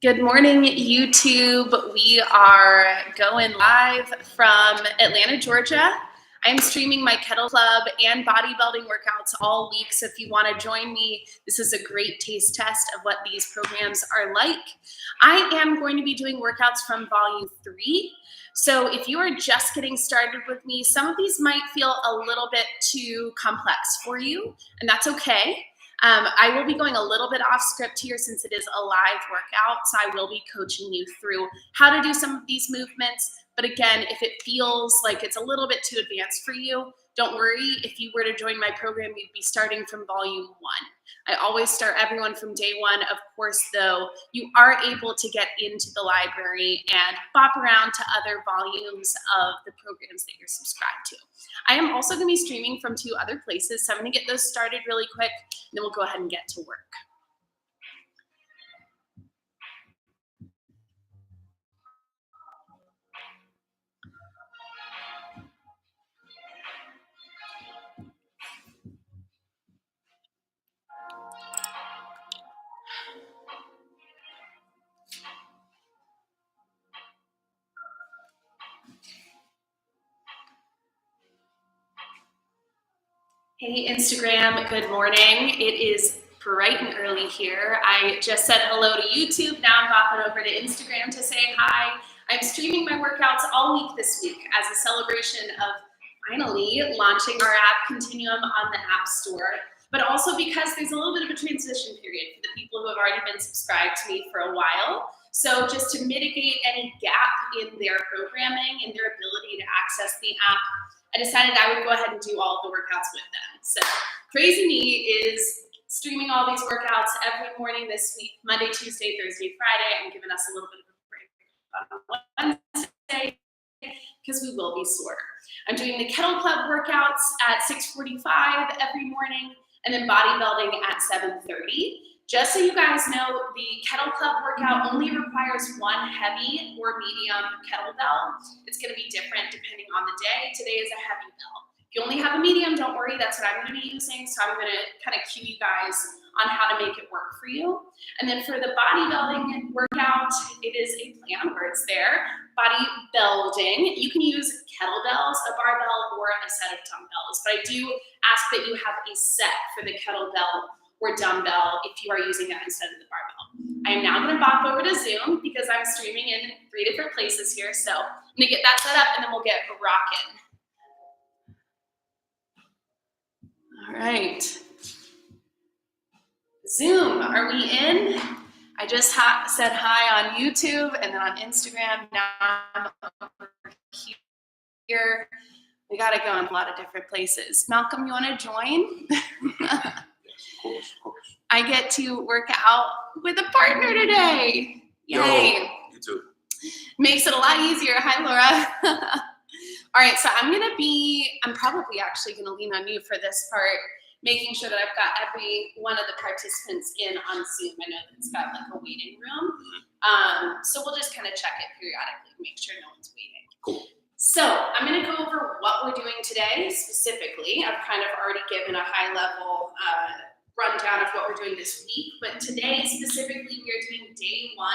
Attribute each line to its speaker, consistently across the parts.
Speaker 1: Good morning, YouTube. We are going live from Atlanta, Georgia. I'm streaming my Kettleclub and bodybuilding workouts all week, so if you want to join me, this is a great taste test of what these programs are like. I am going to be doing workouts from volume 3. So if you are just getting started with me, some of these might feel a little bit too complex for you, and that's okay. I will be going a little bit off script here since it is a live workout, so I will be coaching you through how to do some of these movements. But again, if it feels like it's a little bit too advanced for you, don't worry. If you were to join my program, you'd be starting from volume 1. I always start everyone from day 1. Of course, though, you are able to get into the library and bop around to other volumes of the programs that you're subscribed to. I am also going to be streaming from 2 other places, so I'm going to get those started really quick, and then we'll go ahead and get to work. Hey, Instagram, good morning. It is bright and early here. I just said hello to YouTube. Now I'm popping over to Instagram to say hi. I'm streaming my workouts all week this week as a celebration of finally launching our app Continuum on the App Store, but also because there's a little bit of a transition period for the people who have already been subscribed to me for a while. So just to mitigate any gap in their programming and their ability to access the app, I decided I would go ahead and do all of the workouts with them. So Crazy Me is streaming all these workouts every morning this week, Monday, Tuesday, Thursday, Friday. I'm giving us a little bit of a break on Wednesday because we will be sore. I'm doing the Kettleclub workouts at 6:45 every morning and then bodybuilding at 7:30. Just so you guys know, the Kettleclub workout only requires 1 heavy or medium kettlebell. It's going to be different depending on the day. Today is a heavy bell. If you only have a medium, don't worry, that's what I'm going to be using. So I'm going to kind of cue you guys on how to make it work for you. And then for the bodybuilding workout, it is a play on words there. Bodybuilding, you can use kettlebells, a barbell, or a set of dumbbells. But I do ask that you have a set for the kettlebell or dumbbell if you are using that instead of the barbell. I am now going to bop over to Zoom because I'm streaming in 3 different places here. So I'm going to get that set up and then we'll get rocking. All right. Zoom, are we in? I just said hi on YouTube and then on Instagram. Now I'm over here. We got to go in a lot of different places. Malcolm, you want to join? Of course. I get to work out with a partner today. Yay.
Speaker 2: Yo, you too.
Speaker 1: Makes it a lot easier. Hi, Laura. All right, so I'm probably actually going to lean on you for this part, making sure that I've got every one of the participants in on Zoom. I know that it's got like a waiting room. So we'll just kind of check it periodically, make sure no one's waiting.
Speaker 2: Cool.
Speaker 1: So I'm going to go over what we're doing today specifically. I've kind of already given a high level rundown of what we're doing this week, but today specifically we are doing day 1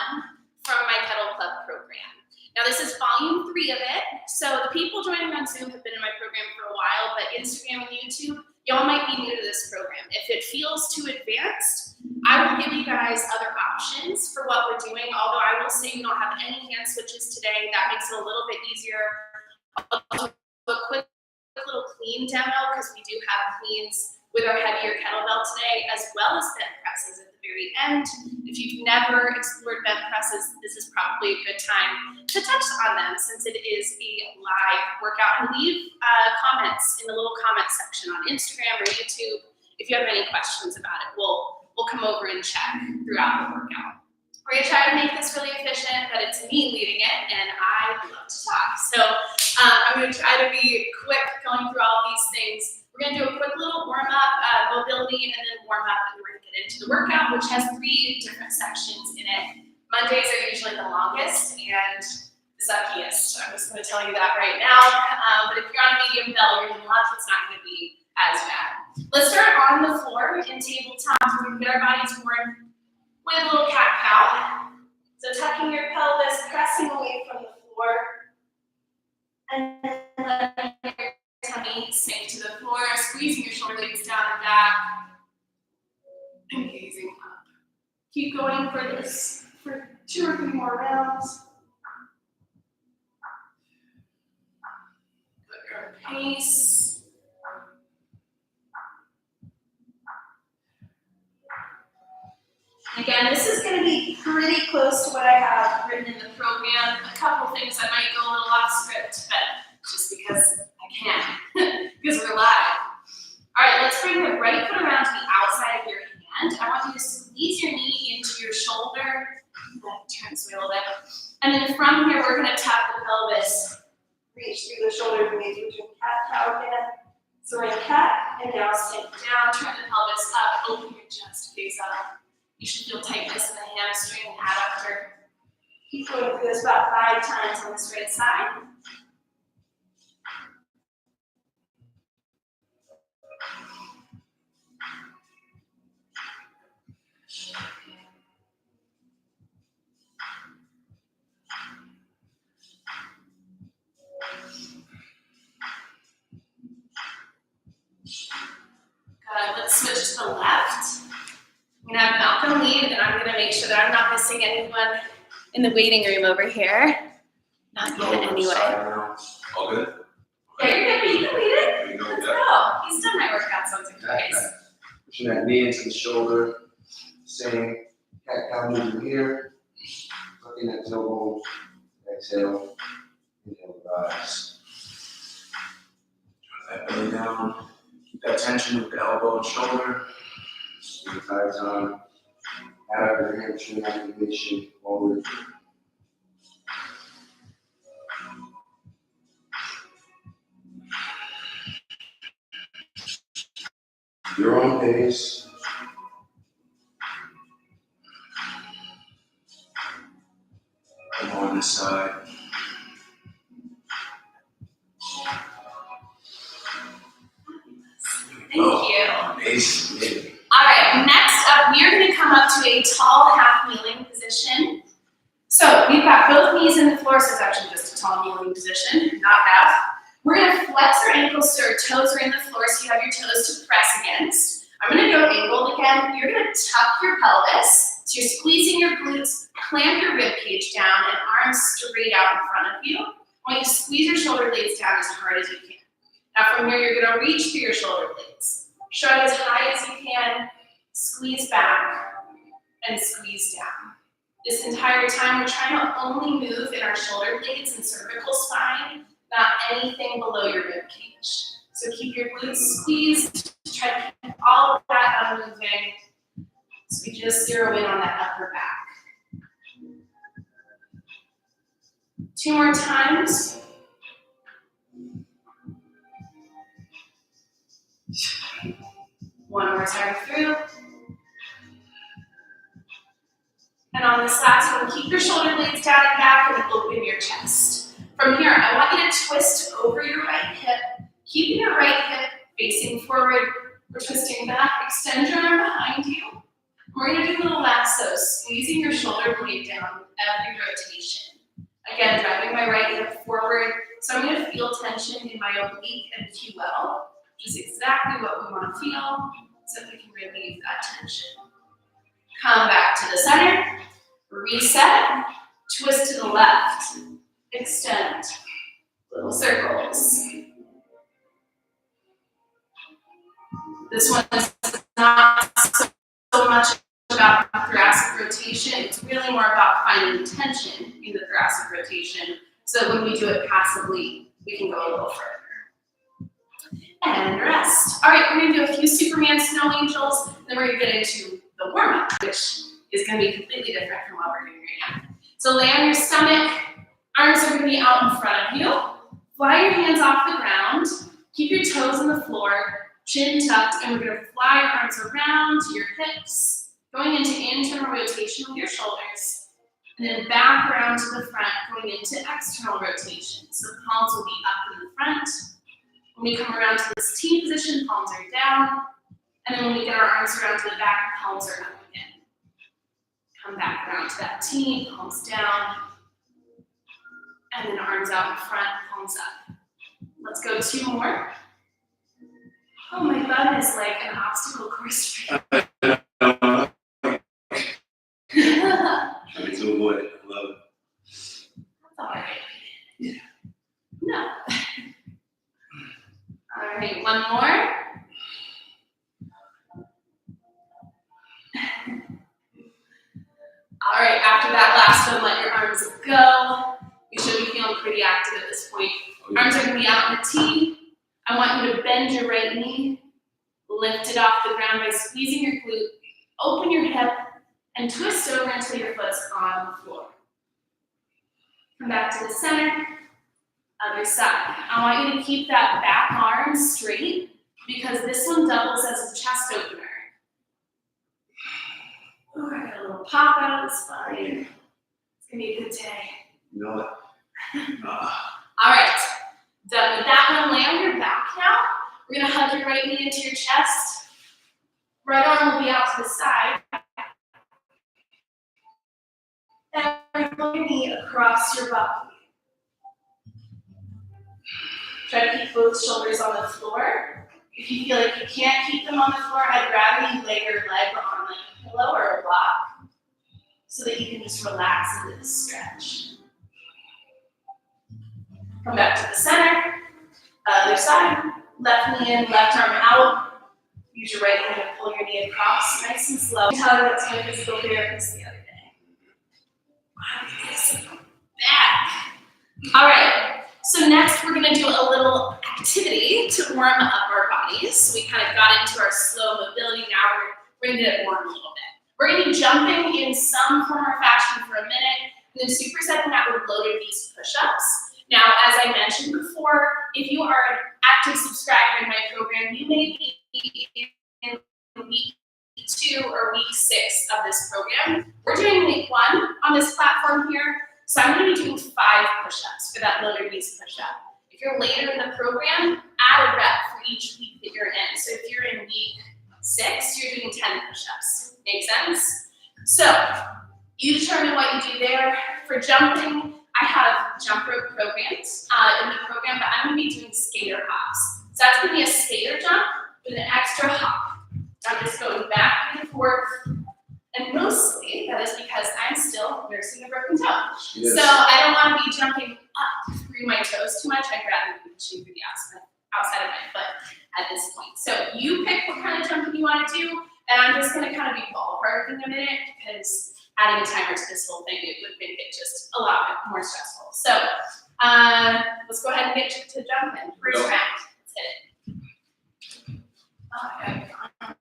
Speaker 1: from my Kettleclub program. Now this is volume 3 of it, so the people joining on Zoom have been in my program for a while, but Instagram and YouTube, y'all might be new to this program. If it feels too advanced, I will give you guys other options for what we're doing, although I will say we don't have any hand switches today. That makes it a little bit easier. I'll do a quick little clean demo because we do have cleans with our heavier kettlebell today, as well as bent presses at the very end. If you've never explored bent presses, this is probably a good time to touch on them since it is a live workout. And leave comments in the little comment section on Instagram or YouTube if you have any questions about it. We'll come over and check throughout the workout. We're gonna try to make this really efficient, but it's me leading it, and I love to talk. So I'm gonna try to be quick going through all these things. We're gonna do a quick little warm-up, mobility, and then warm-up, and we're gonna get into the workout, which has 3 different sections in it. Mondays are usually the longest and the suckiest. I'm just gonna tell you that right now. But if you're on a medium bell, you're gonna launch, it's not gonna be as bad. Let's start on the floor in tabletop. We're gonna get our bodies warm with a little cat-cow. Keep going for this for 2 or 3 more rounds. Put your pace. Again, this is going to be pretty close to what I have written in the program. A couple things I might go a little off script, but just because I can, because we're live. All right, let's bring the right foot around to the outside of your hand. I want you to squeeze your knee into your shoulder. Turn this way a little bit. And then from here, we're going to tap the pelvis. Reach through the shoulder blades, we're doing cat-cow again. So we're in cat, and now sink down, turn the pelvis up, open your chest, face up. You should feel tightness in the hamstring and adductor. Keep going through this about 5 times on this right side. Good. Let's switch to the left. I'm going to have Malcolm lead, and I'm going to make sure that I'm not missing anyone in the waiting room over here. Not yet, anyway.
Speaker 2: All good?
Speaker 1: Yeah, you're good. You can lead it. Let's go. He's done my workout once or twice.
Speaker 3: Pushing that knee into the shoulder. Same cat-cow movement here. Tucking that tailbone. Exhale. Inhale, rise.
Speaker 2: Turn that belly down. Keep that tension with the elbow and shoulder.
Speaker 3: Squeeze thighs on. Add up your hamstring activation forward. Your own pace.
Speaker 2: Come on this side.
Speaker 1: Thank you.
Speaker 2: Amazing.
Speaker 1: All right, next up, we are going to come up to a tall half kneeling position. So we've got both knees in the floor, so it's actually just a tall kneeling position, not half. We're going to flex our ankles so our toes are in the floor, so you have your toes to press against. I'm going to go angled again. You're going to tuck your pelvis, so you're squeezing your glutes, clamp your rib cage down, and arms straight out in front of you. I want you to squeeze your shoulder blades down as hard as you can. Now from here, you're going to reach through your shoulder blades. Shrug as high as you can, squeeze back, and squeeze down. This entire time, we're trying to only move in our shoulder blades and cervical spine, not anything below your rib cage. So keep your glutes squeezed, try to keep all of that unmoving. So we just zero in on that upper back. 2 more times. One more time through. And on this last one, keep your shoulder blades down and back and open your chest. From here, I want you to twist over your right hip, keeping your right hip facing forward. We're twisting back, extend your arm behind you. We're going to do little lassos, squeezing your shoulder blade down with every rotation. Again, driving my right hip forward. So I'm going to feel tension in my oblique and QL, which is exactly what we want to feel, so we can relieve that tension. Come back to the center, reset, twist to the left, extend, little circles. This one is not so much about thoracic rotation, it's really more about finding tension in the thoracic rotation, so that when we do it passively, we can go a little further. And rest. All right, we're going to do a few Superman snow angels, then we're going to get into the warm-up, which is going to be completely different from what we're doing right now. So lay on your stomach, arms are going to be out in front of you. Fly your hands off the ground, keep your toes on the floor, chin tucked, and we're going to fly your arms around to your hips, going into internal rotation with your shoulders, and then back around to the front, going into external rotation. So the palms will be up in the front. When we come around to this T position, palms are down. And then when we get our arms around to the back, palms are up again. Come back around to that T, palms down. And then arms out in front, palms up. Let's go 2 more. Oh, my bum is like an obstacle course for you.
Speaker 4: avoid it. I love it.
Speaker 1: That's all right. No. All right, one more. All right, after that last one, let your arms go. You should be feeling pretty active at this point. Arms are gonna be out in a T. I want you to bend your right knee, lift it off the ground by squeezing your glute, open your hip, and twist over until your foot's on the floor. Come back to the center, other side. I want you to keep that back arm straight because this one doubles as a chest opener. Oh, I got a little pop out of the spine. It's gonna be a good day.
Speaker 4: You know what?
Speaker 1: All right, done with that one. Lay on your back now. We're gonna hug your right knee into your chest. Right arm will be out to the side. And pull your knee across your body. Try to keep both shoulders on the floor. If you feel like you can't keep them on the floor, I'd rather you lay your leg on like a pillow or a block so that you can just relax into this stretch. Come back to the center. Other side. Left knee in, left arm out. Use your right hand to pull your knee across, nice and slow. Tell you that's my physical therapist the other day. Wow, this back. All right. So next we're gonna do a little activity to warm up our bodies. So we kind of got into our slow mobility. Now we're gonna get it warm a little bit. We're gonna be jumping in some form or fashion for a minute, and then supersetting that with loaded beast push-ups. Now, as I mentioned before, if you are an active subscriber in my program, you may be in week 2 or week 6 of this program. We're doing week 1 on this platform here. So I'm going to be doing 5 push-ups for that loaded beast push-up. If you're later in the program, add a rep for each week that you're in. So if you're in week 6, you're doing 10 push-ups. Make sense? So you determine what you do there. For jumping, I have jump rope programs in the program, but I'm going to be doing skater hops. So that's going to be a skater jump with an extra hop. I'm just going back and forth. And mostly, that is because I'm still nursing a broken toe.
Speaker 4: Yes.
Speaker 1: So I don't want to be jumping up through my toes too much. I'd rather be pushing through the outside of my foot at this point. So you pick what kind of jumping you want to do, and I'm just going to kind of be ballparking a minute because adding a timer to this whole thing, it would make it just a lot more stressful. So let's go ahead and get to jumping. First round. Let's hit it. Oh, I got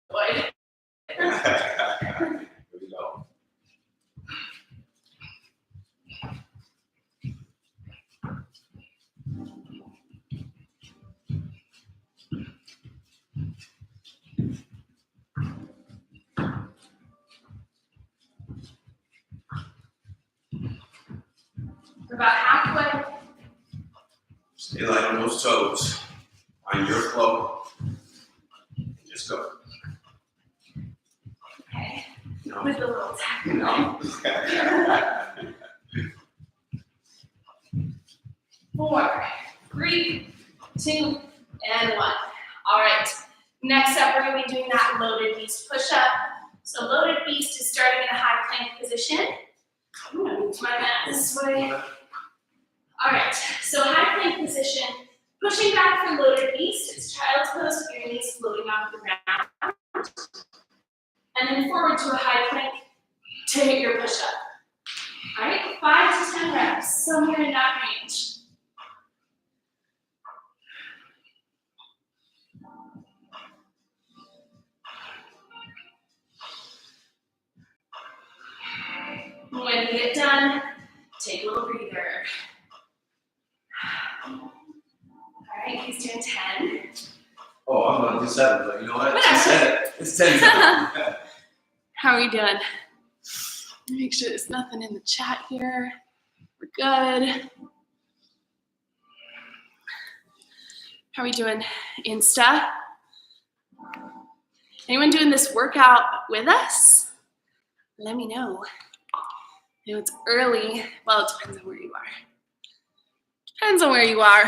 Speaker 1: boy.
Speaker 4: Here we go.
Speaker 1: We're about halfway.
Speaker 4: Stay light on those toes. Find your flow. Just go.
Speaker 1: Okay.
Speaker 4: No.
Speaker 1: With a little tap.
Speaker 4: No.
Speaker 1: 4, 3, 2, and 1. All right. Next up, we're going to be doing that loaded beast push-up. So loaded beast is starting in a high plank position. I'm going to move my mat this way. All right. So high plank position. Pushing back for loaded beast. It's child's pose with your knees floating off the ground. And then forward to a high plank to hit your push-up. All right, 5 to 10 reps, somewhere in that range. When you get done, take a little breather. All right, he's doing 10.
Speaker 4: Oh, I'm going to do 7, but you know what?
Speaker 1: Whatever.
Speaker 4: It's 10.
Speaker 1: How are we doing? Make sure there's nothing in the chat here. We're good. How are we doing? Insta? Anyone doing this workout with us? Let me know. I know it's early. Well, it depends on where you are. Depends on where you are.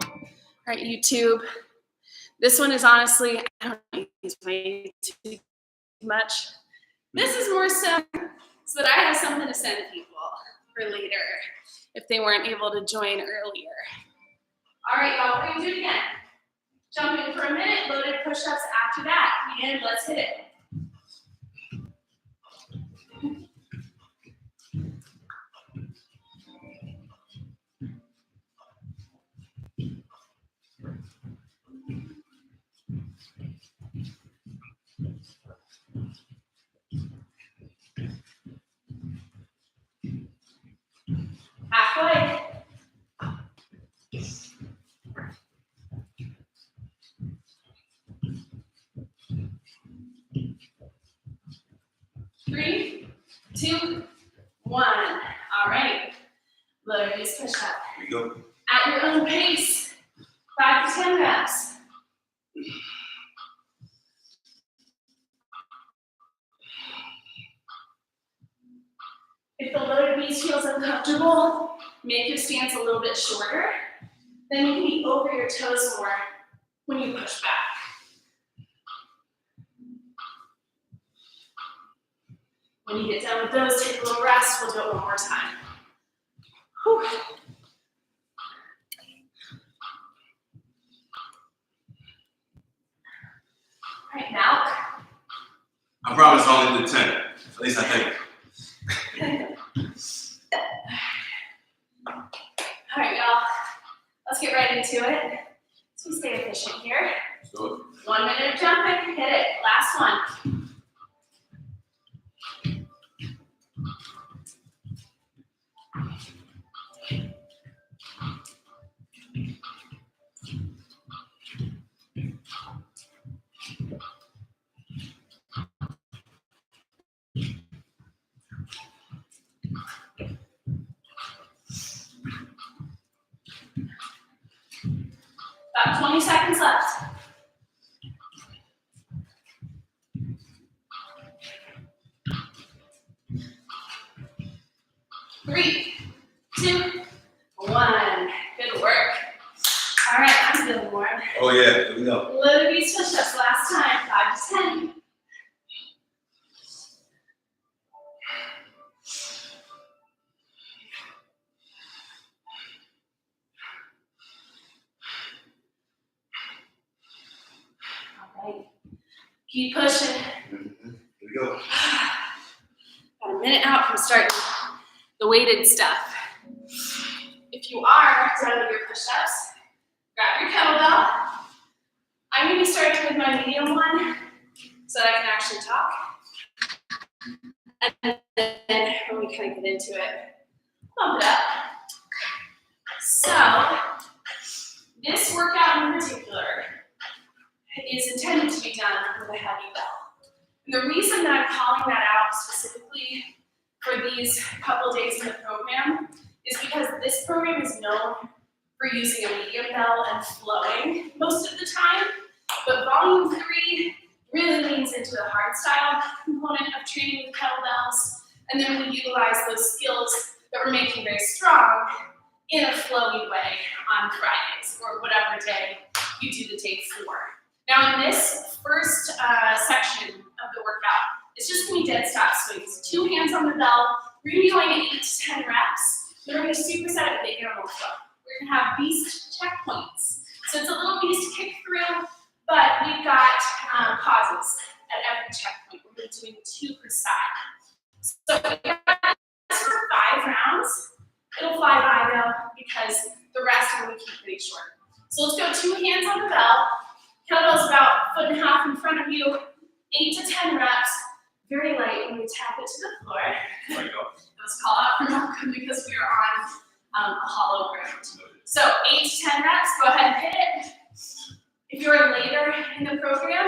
Speaker 1: All right, YouTube. This one is honestly, I don't use way too much. This is more so that I have something to send people for later if they weren't able to join earlier. All right, y'all, we're gonna do it again. Jumping for a minute, loaded push-ups after that. And let's hit it. Halfway. Three, two, one. All right. Lower knees push up.
Speaker 4: Here we go.
Speaker 1: At your own pace. 5 to 10 reps. If the loaded knees feels uncomfortable, make your stance a little bit shorter. Then you can be over your toes more when you push back. When you get done with those, take a little rest. We'll do it one more time. Whew. All right, now.
Speaker 4: I promise I only did 10. At least I think.
Speaker 1: All right, y'all. Let's get right into it. So we stay efficient here.
Speaker 4: Let's do it.
Speaker 1: 1 minute of jumping. Hit it. Last one. About 20 seconds left. Three, two, one. Good work. All right, I'm feeling warm.
Speaker 4: Oh yeah, here we go.
Speaker 1: Loaded knees push-ups last time. 5 to 10. Right. Keep pushing.
Speaker 4: Here we go.
Speaker 1: Got a minute out from starting the weighted stuff. If you are done with your push-ups, grab your kettlebell. I'm going to be starting with my medium one so that I can actually talk. And then when we kind of get into it, pump it up. So, this workout in particular is intended to be done with a heavy bell. And the reason that I'm calling that out specifically for these couple days in the program is because this program is known for using a medium bell and flowing most of the time, but volume 3 really leans into the hard style component of training with kettlebells, and then we utilize those skills that we're making very strong in a flowy way on Fridays or whatever day you do the day 4. Now in this first section of the workout, it's just gonna be dead stop swings. 2 hands on the bell. We're gonna be going 8 to 10 reps. Then we're gonna superset it with the animal flow. We're gonna have beast checkpoints. So it's a little beast kick through, but we've got pauses at every checkpoint. We're gonna be doing 2 per side. So we got this for 5 rounds. It'll fly by though, because the rest I'm gonna keep pretty short. So let's go 2 hands on the bell. Kettlebell's about 1.5 feet in front of you, 8 to 10 reps, very light when we tap it to the floor.
Speaker 4: There we go.
Speaker 1: Let's call out for Malcolm because we are on a hollow ground. So 8 to 10 reps, go ahead and hit it. If you're later in the program,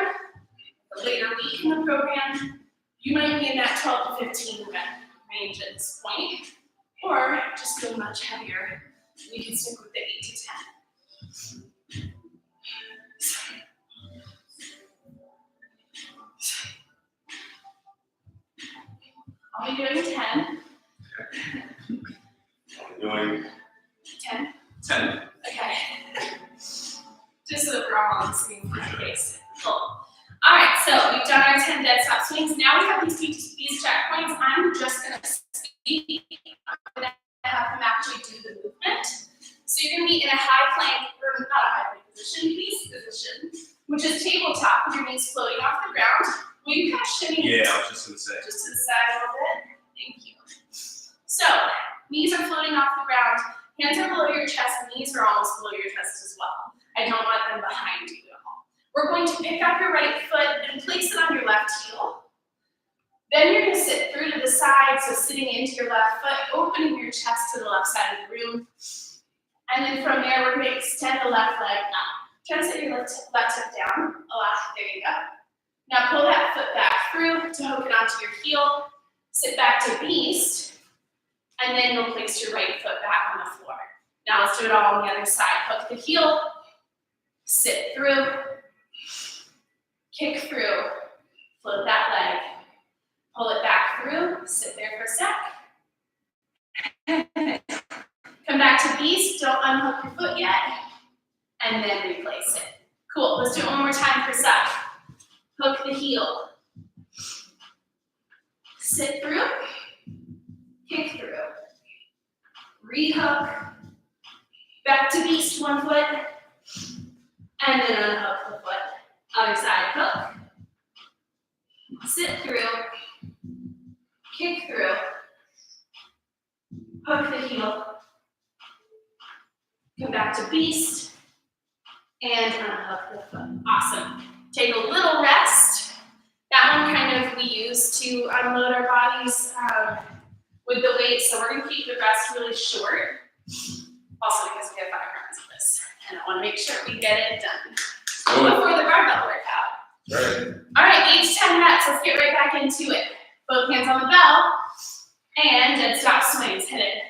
Speaker 1: a later week in the program, you might be in that 12 to 15 rep range at this point, or just go much heavier. You can stick with the 8 to 10. I'll be doing 10.
Speaker 4: We're doing
Speaker 1: 10?
Speaker 4: 10.
Speaker 1: Okay. Just so that we're all on the same pace. Cool. All right, so we've done our 10 dead stop swings. Now we have these I'm going to have him actually do the movement. So you're going to be in a high plank, or not a high plank position, beast position, which is tabletop with your knees floating off the ground. Will you kind of shimmy
Speaker 4: Yeah, I was just gonna say.
Speaker 1: just to the side a little bit? Thank you. So, knees are floating off the ground, hands are below your chest, knees are almost below your chest as well. I don't want them behind you at all. We're going to pick up your right foot and place it on your left heel. Then you're going to sit through to the side, so sitting into your left foot, opening your chest to the left side of the room. And then from there, we're going to extend the left leg up. Try to sit your left hip down. There you go. Now pull that foot back through to hook it onto your heel. Sit back to beast. And then you'll place your right foot back on the floor. Now let's do it all on the other side. Hook the heel. Sit through. Kick through. Float that leg. Pull it back through, sit there for a sec. Come back to beast, don't unhook your foot yet, and then replace it. Cool, let's do it one more time for sec. Hook the heel. Sit through, kick through. Rehook, back to beast, one foot, and then unhook the foot. Other side, hook. Sit through. Kick through, hook the heel, come back to beast, and unhook the foot. Awesome. Take a little rest. That one kind of we use to unload our bodies with the weight, so we're gonna keep the rest really short. Also because we have 5 rounds of this, and I wanna make sure we get it done before the barbell workout.
Speaker 4: Right. All
Speaker 1: right, each 10 reps, let's get right back into it. Both hands on the bell, and dead stop swings, hit it.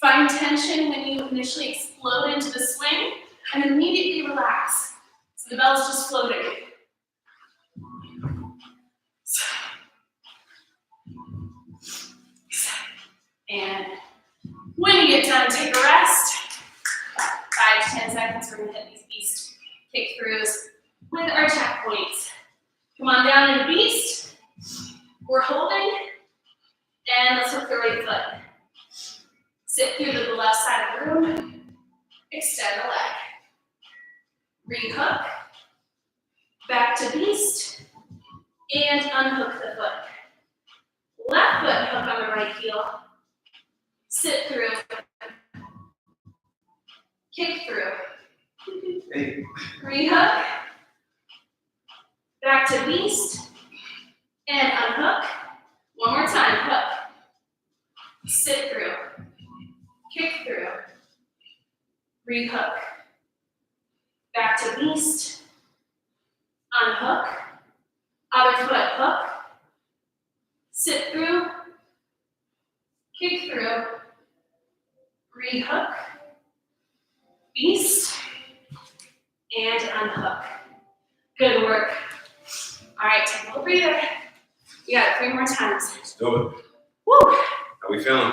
Speaker 1: Find tension when you initially explode into the swing, and immediately relax. So the bell's just floating. And when you get done, take a rest. 5 to 10 seconds, we're gonna hit these beast kick throughs with our checkpoints. Come on down into beast. We're holding, and let's hook the right foot. Sit through to the left side of the room, extend the leg. Rehook, back to beast, and unhook the foot. Left foot hook on the right heel. Sit through, kick through, rehook, back to beast, and unhook. One more time, hook, sit through, kick through, rehook, back to beast, unhook, other foot, hook, sit through, kick through, rehook, beast, and unhook. Good work. All right, take a little breather. You got it 3 more times.
Speaker 4: Let's do it.
Speaker 1: Woo!
Speaker 4: How we feeling?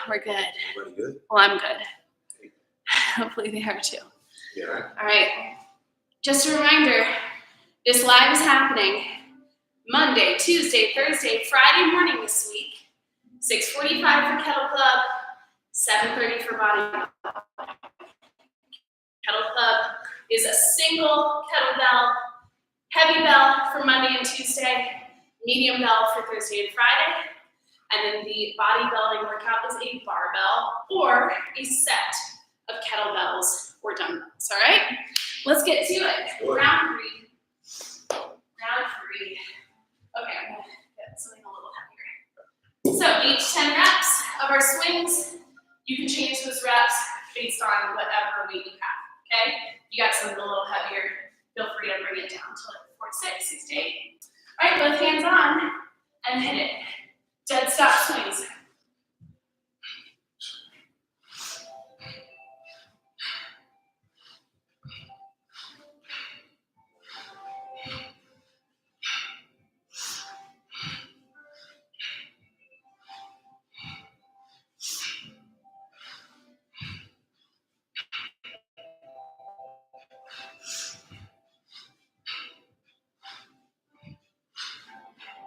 Speaker 1: We're good.
Speaker 4: Everybody good?
Speaker 1: Well, I'm good. Hopefully they are too.
Speaker 4: Yeah. Right.
Speaker 1: All right. Just a reminder, this live is happening Monday, Tuesday, Thursday, Friday morning this week. 6:45 for Kettleclub, 7:30 for Body. Kettleclub is a single kettlebell, heavy bell for Monday and Tuesday, medium bell for Thursday and Friday, and then the bodybuilding workout is a barbell or a set of kettlebells or dumbbells, all right? Let's get to it.
Speaker 4: Sure.
Speaker 1: Round 3. Okay, I'm gonna get something a little heavier. So each 10 reps of our swings, you can change those reps based on whatever weight you have, okay? You got something a little heavier, feel free to bring it down to like 4 to 6, 6 to 8. All right, both hands on and hit it. Dead stop swings.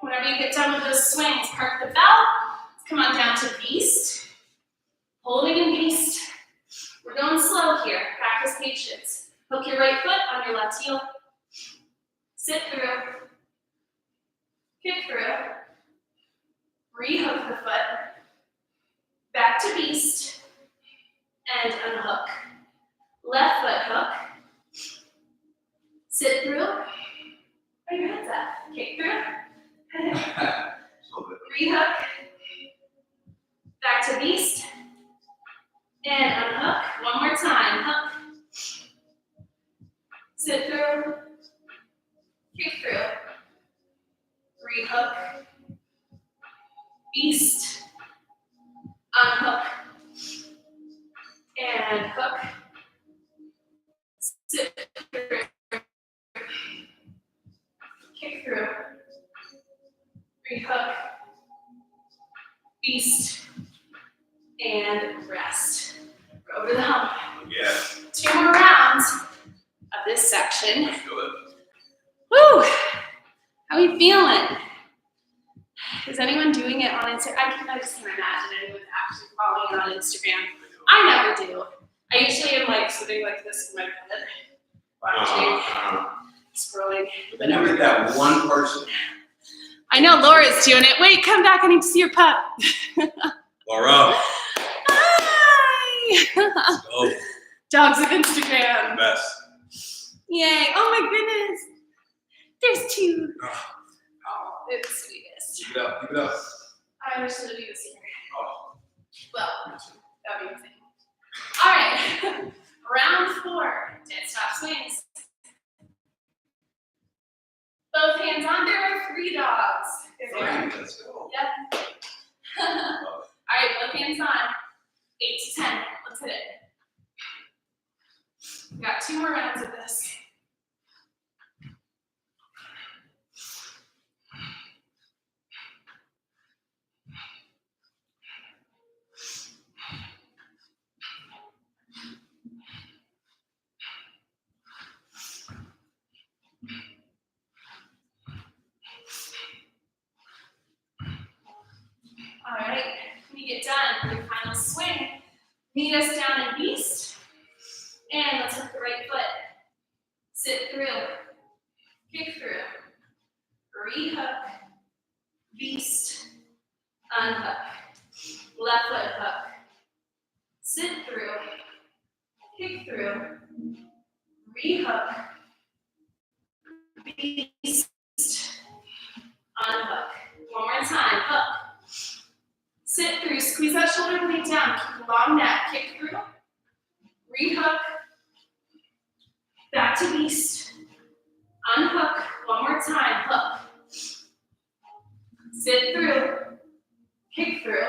Speaker 1: Whenever you get done with those swings, park the belt. Come on down to beast. Holding in beast. We're going slow here. Practice patience. Hook your right foot on your left heel. Sit through. Kick through. Rehook the foot. Back to beast. And unhook. Left foot hook. Sit through. Where your head's at. Kick through. Rehook. Back to beast. And unhook. One more time. Hook. Sit through. Kick through. Rehook. Beast. Unhook. And hook. Sit through. Kick through. Rehook. Beast. And rest. We're over the hump.
Speaker 4: Yeah.
Speaker 1: 2 more rounds of this section.
Speaker 4: Let's do it.
Speaker 1: Woo! How are you feeling? Is anyone doing it on Instagram? I just can't imagine anyone actually following it on Instagram. I never do. I usually am like sitting like this in my bed, watching, scrolling.
Speaker 4: But then you get that one person.
Speaker 1: I know Laura's doing it. Wait, come back. I need to see your pup.
Speaker 4: Laura.
Speaker 1: Hi!
Speaker 4: Oh,
Speaker 1: Dogs of Instagram.
Speaker 4: best.
Speaker 1: Yay. Oh my goodness. There's 2.
Speaker 4: Oh,
Speaker 1: Oh, it's the sweetest.
Speaker 4: keep it up, keep it up.
Speaker 1: I wish that he was here.
Speaker 4: Oh,
Speaker 1: Well, that'd be insane. All right. Round 4. Dead stop swings. Both hands on. There are 3 dogs. There they are.
Speaker 4: let's go.
Speaker 1: Yep. All right, both hands on. 8 to 10. Let's hit it. We got 2 more rounds of this. All right, when you get done with your final swing, meet us down in beast, and let's hook the right foot. Sit through, kick through, rehook, beast, unhook, left foot hook, sit through, kick through, rehook, beast, unhook. One more time, hook. Sit through, squeeze that shoulder blade down, keep a long neck, kick through, rehook, back to beast, unhook, one more time, hook, sit through, kick through,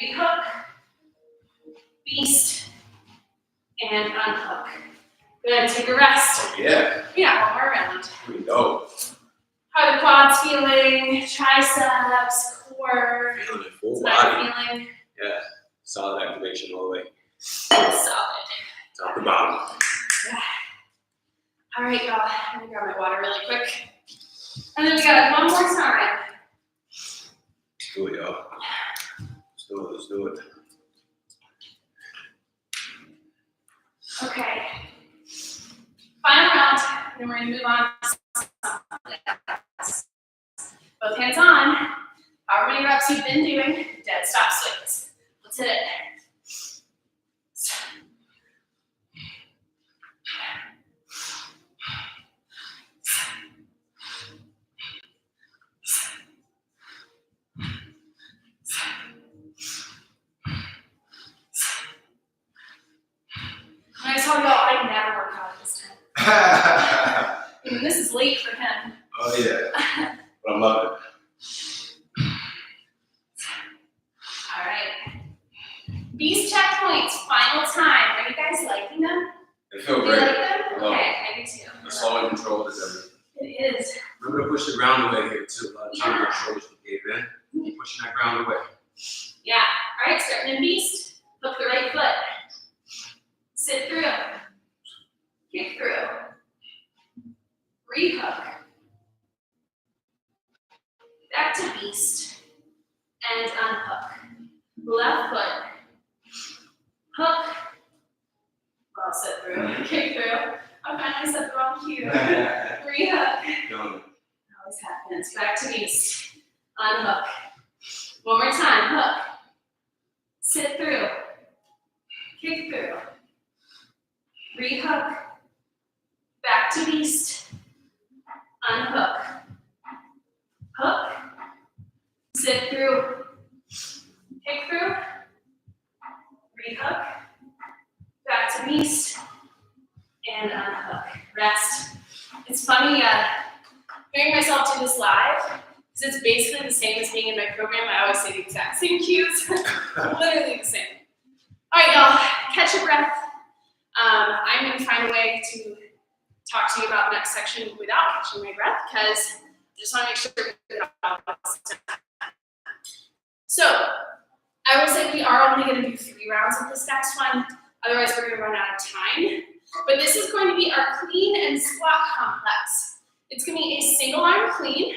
Speaker 1: rehook, beast, and unhook. Good, take a rest.
Speaker 4: Yeah,
Speaker 1: Yeah, one more round.
Speaker 4: here we go.
Speaker 1: How are the quads feeling? Triceps, core,
Speaker 4: Feeling it full
Speaker 1: nice
Speaker 4: body.
Speaker 1: feeling.
Speaker 4: Yeah, solid activation all the way.
Speaker 1: Solid.
Speaker 4: Top to bottom.
Speaker 1: All right, y'all. I'm gonna grab my water really quick. And then we got it one more time.
Speaker 4: Let's do it, y'all. Let's do it, let's do it.
Speaker 1: Okay. Final round, and then we're gonna move on to something else. Both hands on. However many reps you've been doing, dead stop swings. Let's hit it. When I tell y'all, I never work out at this time. I mean, this is late for him.
Speaker 4: Oh yeah, but I love it.
Speaker 1: All right. These checkpoints, final time. Are you guys liking them?
Speaker 4: They feel
Speaker 1: You
Speaker 4: great.
Speaker 1: like them?
Speaker 4: I love
Speaker 1: Okay, I do too.
Speaker 4: The slow and control is everything.
Speaker 1: It is.
Speaker 4: Remember to push the ground away here too. A lot of times our shoulders will cave in. Keep pushing that ground away.
Speaker 1: Yeah. All right, starting in beast. Hook the right foot. Sit through. Kick through. Rehook. back to beast, and unhook. Left foot, hook, well, sit through, kick through. I finally said the wrong cue. Rehook. Always happens. Back to beast, unhook. One more time, hook, sit through, kick through, rehook, back to beast, unhook, hook, sit through, kick through, rehook, back to beast, and unhook. Rest. It's funny hearing myself do this live, because it's basically the same as being in my program. I always say the exact same cues, literally the same. All right, y'all, catch your breath. I'm going to find a way to talk to you about the next section without catching my breath, because I just want to make sure we get all this done. So, I will say we are only going to do 3 rounds of this next one, otherwise we're going to run out of time. But this is going to be our clean and squat complex. It's going to be a single arm clean,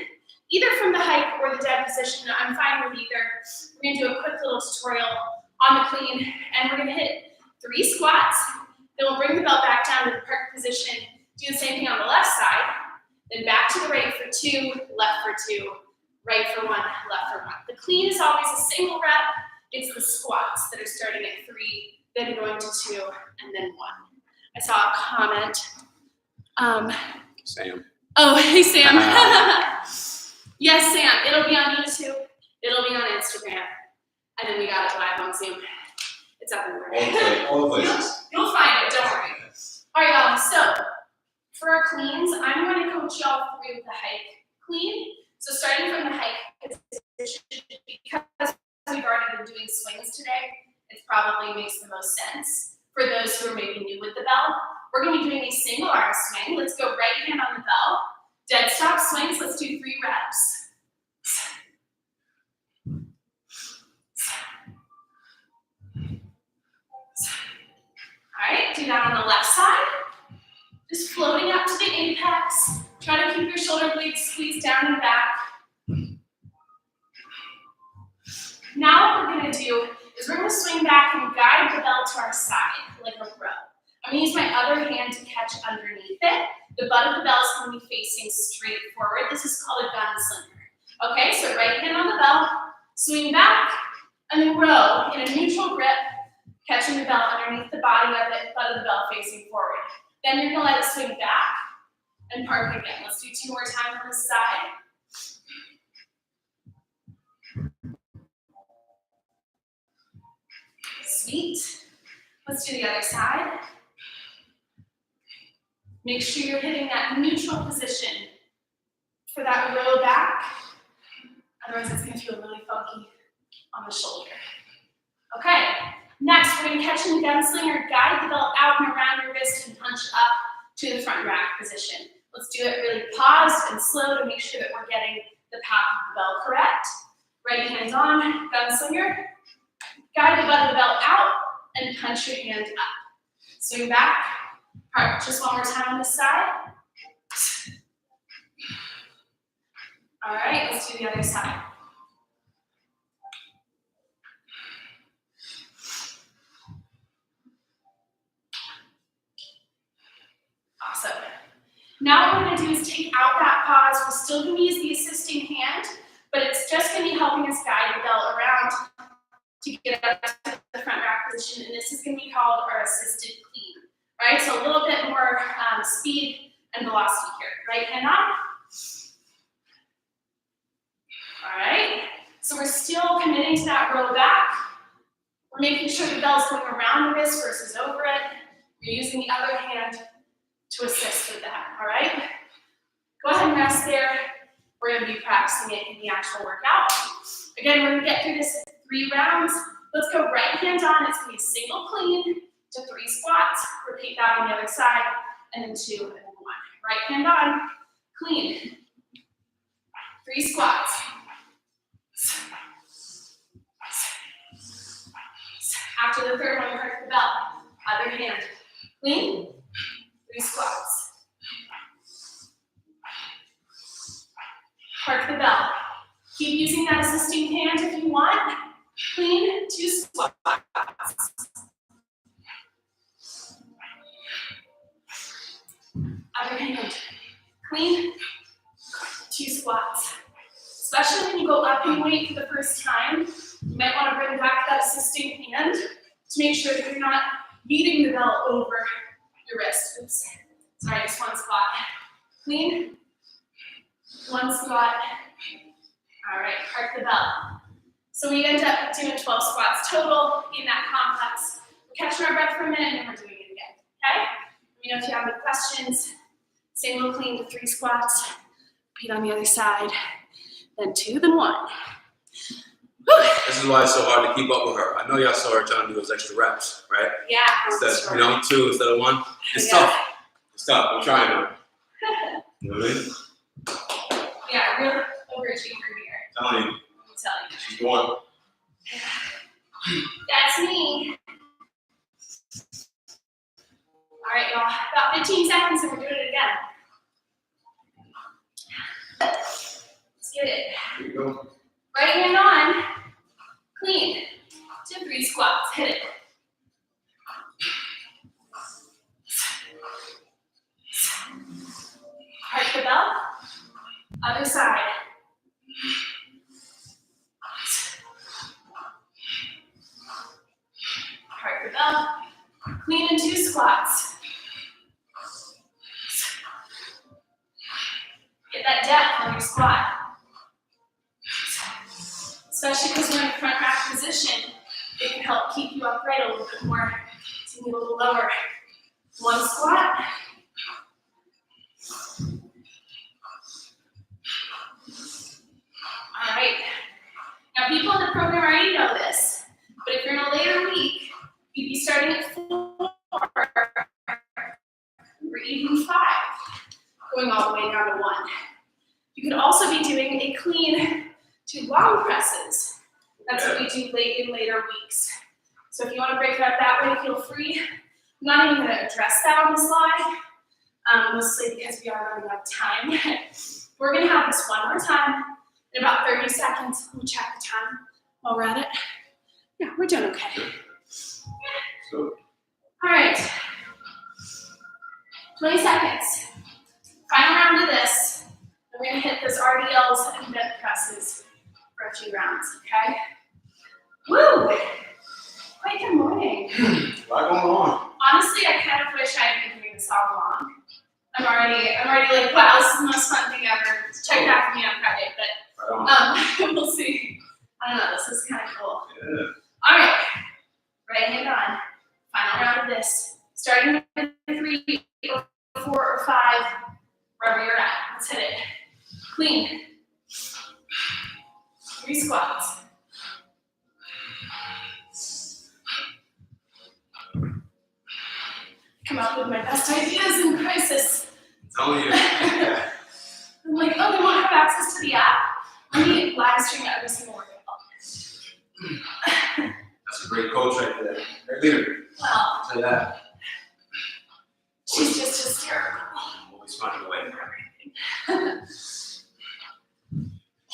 Speaker 1: either from the hike or the dead position. I'm fine with either. We're going to do a quick little tutorial on the clean, and we're going to hit 3 squats. Then we'll bring the belt back down to the park position, do the same thing on the left side, then back to the right for 2, left for 2, right for 1, left for 1. The clean is always a single rep. It's the squats that are starting at 3, then going to 2, and then 1. I saw a comment.
Speaker 4: Sam.
Speaker 1: Oh, hey, Sam. Yes, Sam. It'll be on YouTube. It'll be on Instagram. And then we got it live on Zoom. It's up and running.
Speaker 4: All the places.
Speaker 1: You'll find it. Don't worry. All right, y'all. So for our cleans, I'm going to coach y'all through the hike clean. So starting from the hike position, because we've already been doing swings today, it probably makes the most sense. For those who are maybe new with the bell, we're going to be doing a single arm swing. Let's go right hand on the bell. Dead stop swings. Let's do 3 reps. All right, do that on the left side. Just floating up to the apex. Try to keep your shoulder blades squeezed down and back. Now what we're going to do is we're going to swing back and guide the bell to our side, like a row. I'm going to use my other hand to catch underneath it. The butt of the bell is going to be facing straight forward. This is called a gunslinger. Okay, so right hand on the bell, swing back, and then row in a neutral grip, catching the bell underneath the body of it, butt of the bell facing forward. Then you're going to let it swing back and park again. Let's do 2 more times on this side. Sweet. Let's do the other side. Make sure you're hitting that neutral position for that row back. Otherwise, it's going to feel really funky on the shoulder. Okay, next we're going to catch in the gunslinger, guide the belt out and around your wrist and punch up to the front rack position. Let's do it really paused and slow to make sure that we're getting the path of the bell correct. Right hand on, gunslinger. Guide the butt of the belt out and punch your hand up. Swing back. All right, just one more time on this side. All right, let's do the other side. Awesome. Now what we're going to do is take out that pause. We're still going to use the assisting hand, but it's just going to be helping us guide the belt around to get up to the front rack position, and this is going to be called our assisted clean. All right, so a little bit more speed and velocity here. Right hand on. All right, so we're still committing to that row back. We're making sure the bell's going around the wrist versus over it. We're using the other hand to assist with that, all right? Go ahead and rest there. We're going to be practicing it in the actual workout. Again, we're going to get through this in 3 rounds. Let's go right hand on. It's going to be a single clean to 3 squats. Repeat that on the other side, and then 2 and then 1. Right hand on, clean. 3 squats. After the 3rd one, you hurt the bell. Other hand, clean. 3 squats. Park the bell. Keep using that assisting hand if you want. Clean, 2 squats. Other hand. Clean, 2 squats. Especially when you go up in weight for the first time, you might want to bring back that assisting hand to make sure that you're not beating the bell over your wrist. Oops. Sorry, just 1 squat. Clean, 1 squat. All right, park the bell. So we end up doing 12 squats total in that complex. We're catching our breath for a minute and then we're doing it again, okay? Let me know if you have any questions. Single clean to 3 squats. Repeat on the other side. Then 2, then 1. Whew.
Speaker 4: This is why it's so hard to keep up with her. I know y'all saw her trying to do those extra reps, right?
Speaker 1: Yeah.
Speaker 4: Instead, you know, 2 instead of 1. It's tough. It's tough. I'm trying to. You know what I mean?
Speaker 1: Yeah, real overachiever here.
Speaker 4: Telling you.
Speaker 1: I'm telling you.
Speaker 4: She's going.
Speaker 1: That's me. All right, y'all. About 15 seconds and we're doing it again. Let's get it.
Speaker 4: Here you go.
Speaker 1: Right hand on. Clean. 2, 3 squats. Hit it. Park the bell. Other side. Park the bell. Clean in 2 squats. Get that depth on your squat. Especially because you're in front rack position, it can help keep you upright a little bit more. So you get a little lower. 1 squat. All right. Now people in the program already know this, but if you're in a later week, you'd be starting at 4 or even 5, going all the way down to 1. You could also be doing a clean to long presses. That's what we do late in later weeks. So if you want to break it up that way, feel free. I'm not even going to address that on the slide, mostly because we are running out of time. We're going to have this one more time in about 30 seconds. We'll check the time while we're at it. Yeah, we're doing okay.
Speaker 4: So,
Speaker 1: All right. 20 seconds. Final round of this. We're going to hit those RDLs and bent presses for a few rounds, okay? Woo! Quite good morning.
Speaker 4: a lot going on.
Speaker 1: Honestly, I kind of wish I had been doing this all along. I'm already like, wow, this is the most fun thing ever. Check back with me on Friday, but we'll see. I don't know, this is kind of cool.
Speaker 4: Yeah.
Speaker 1: All right, right hand on. Final round of this. Starting with 3 or 4 or 5, wherever you're at. Let's hit it. Clean. 3 squats. Come up with my best ideas in crisis.
Speaker 4: I'm telling you.
Speaker 1: I'm like, oh, they won't have access to the app. Let me live stream every single workout.
Speaker 4: That's a great coach right there. Great leader.
Speaker 1: Well,
Speaker 4: I'll tell you that.
Speaker 1: she's just hysterical.
Speaker 4: Always find a way. She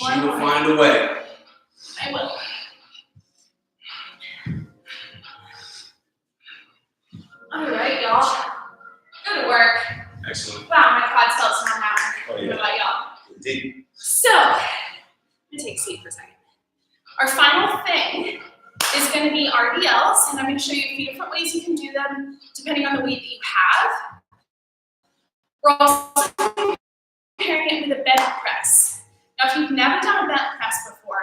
Speaker 1: One
Speaker 4: will
Speaker 1: more.
Speaker 4: find a way.
Speaker 1: I will. All right, y'all. Good work.
Speaker 4: Excellent.
Speaker 1: Wow, my quad cells are now.
Speaker 4: Oh, yeah.
Speaker 1: What about y'all?
Speaker 4: Indeed.
Speaker 1: So, let me take a seat for a second. Our final thing is going to be RDLs, and I'm going to show you a few different ways you can do them depending on the weight that you have. We're also comparing it with a bench press. Now, if you've never done a bench press before,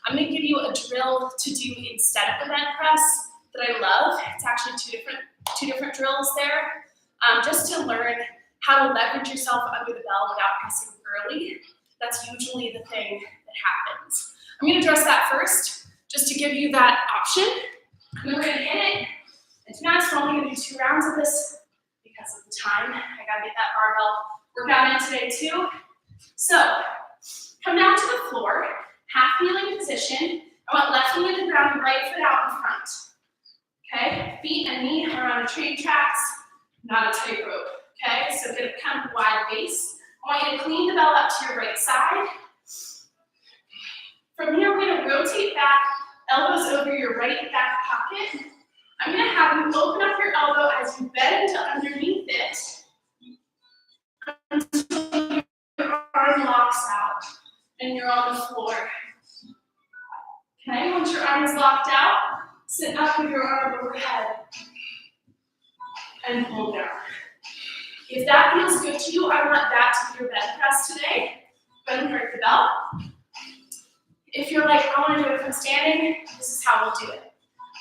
Speaker 1: I'm going to give you a drill to do instead of the bench press that I love. It's actually two different drills there, just to learn how to leverage yourself under the bell without pressing early. That's usually the thing that happens. I'm going to address that first, just to give you that option. And then we're going to hit it. And to be honest, we're only going to do 2 rounds of this because of the time. I got to get that barbell workout in today too. So, come down to the floor, half kneeling position. I want left knee to the ground, right foot out in front. Okay, feet and knee are on the train tracks, not a tightrope. Okay, so get a kind of wide base. I want you to clean the bell up to your right side. back, elbows over your right back pocket. I'm gonna have you open up your elbow as you bend underneath it until your arm locks out and you're on the floor. Okay, once your arm is locked out, sit up with your arm overhead and pull down. If that feels good to you, I want that to be your bench press today. Go ahead and break the bell. If you're like, I want to do it from standing, this is how we'll do it.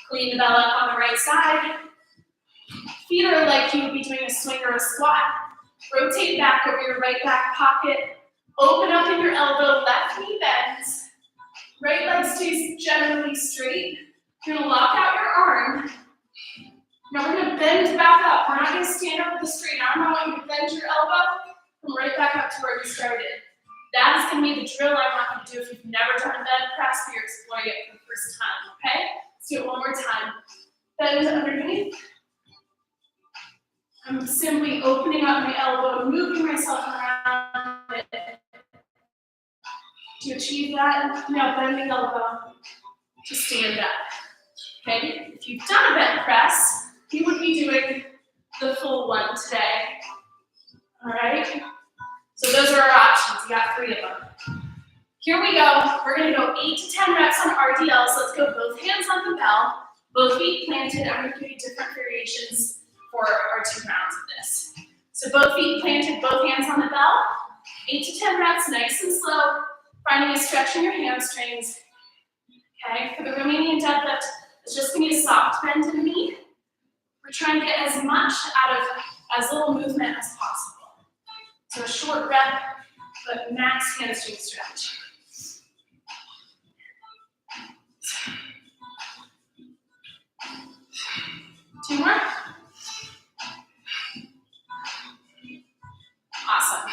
Speaker 1: Clean the bell up on the right side. Feet are like you would be doing a swing or a squat. Rotate back over your right back pocket. Open up in your elbow, left knee bends. Right leg stays generally straight. You're gonna lock out your arm. Now we're gonna bend back up. We're not gonna stand up with a straight arm. I want you to bend your elbow, come right back up to where you started. That is gonna be the drill I want you to do if you've never done a bench press, but you're exploring it for the first time, okay? Let's do it one more time. Bend underneath. I'm simply opening up my elbow, moving myself around it. To achieve that, now bend the elbow to stand up. Okay? If you've done a bench press, you would be doing the full one today. All right? So those are our options. You got 3 of them. Here we go. We're going to go 8 to 10 reps on RDLs. Let's go both hands on the bell, both feet planted. I'm going to give you different variations for our 2 rounds of this. So both feet planted, both hands on the bell. 8 to 10 reps, nice and slow. Finding a stretch in your hamstrings. Okay, for the Romanian deadlift, it's just going to be a soft bend in the knee. We're trying to get as much out of as little movement as possible. So a short rep, but max hamstring stretch. Two more. Awesome.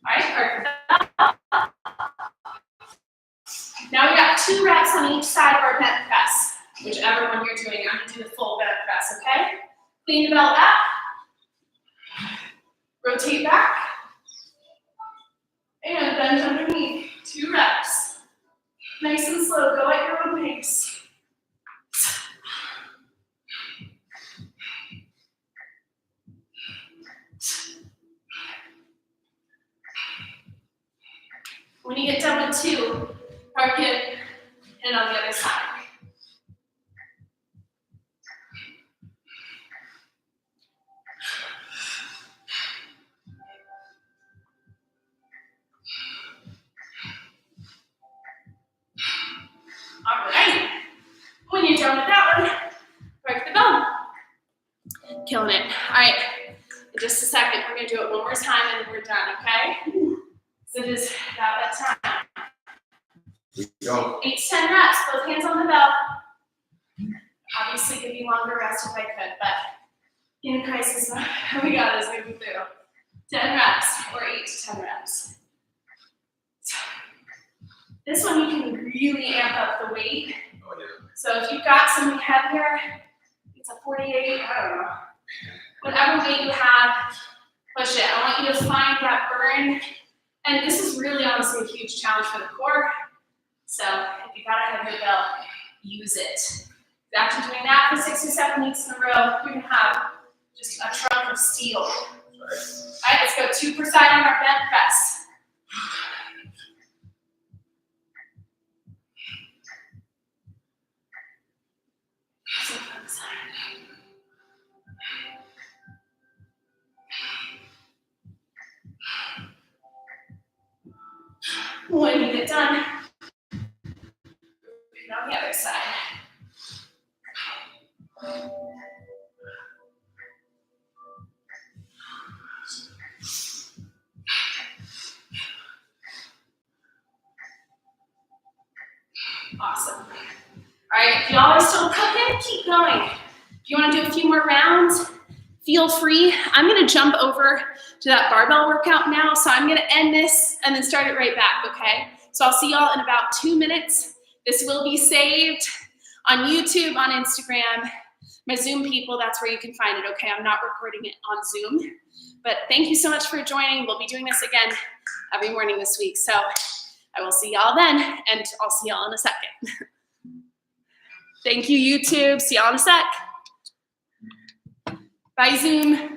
Speaker 1: All right, perfect. Now we got 2 reps on each side of our bench press, whichever one you're doing. I'm going to do the full bench press, okay? Clean the belt up. Rotate back. And bend underneath. 2 reps. Nice and slow. Go at your own pace. When you get done with 2, park it and on the other side. All right. When you're done with that one, park the bell. Killing it. All right. In just a second, we're going to do it one more time and then we're done, okay? So it is about that time.
Speaker 3: Here we go.
Speaker 1: 8 to 10 reps, both hands on the bell. Obviously, give you longer rest if I could, but in crisis mode, we got this moving through. 10 reps or 8 to 10 reps. This one you can really amp up the weight.
Speaker 4: Oh, yeah.
Speaker 1: So if you've got something heavier, it's a 48, I don't know. Whatever weight you have, push it. I want you to find that burn. And this is really honestly a huge challenge for the core. So if you got a heavier belt, use it. After doing that for 6 or 7 weeks in a row, you're gonna have just a trunk of steel. All right, let's go 2 per side on our bench press. When you get done, repeat on the other side. Awesome. All right, if y'all are still cooking, keep going. If you want to do a few more rounds, feel free. I'm going to jump over to that barbell workout now, so I'm going to end this and then start it right back, okay? So I'll see y'all in about 2 minutes. This will be saved on YouTube, on Instagram. My Zoom people, that's where you can find it, okay? I'm not recording it on Zoom. But thank you so much for joining. We'll be doing this again every morning this week. So I will see y'all then, and I'll see y'all in a second. Thank you, YouTube. See y'all in a sec. Bye, Zoom.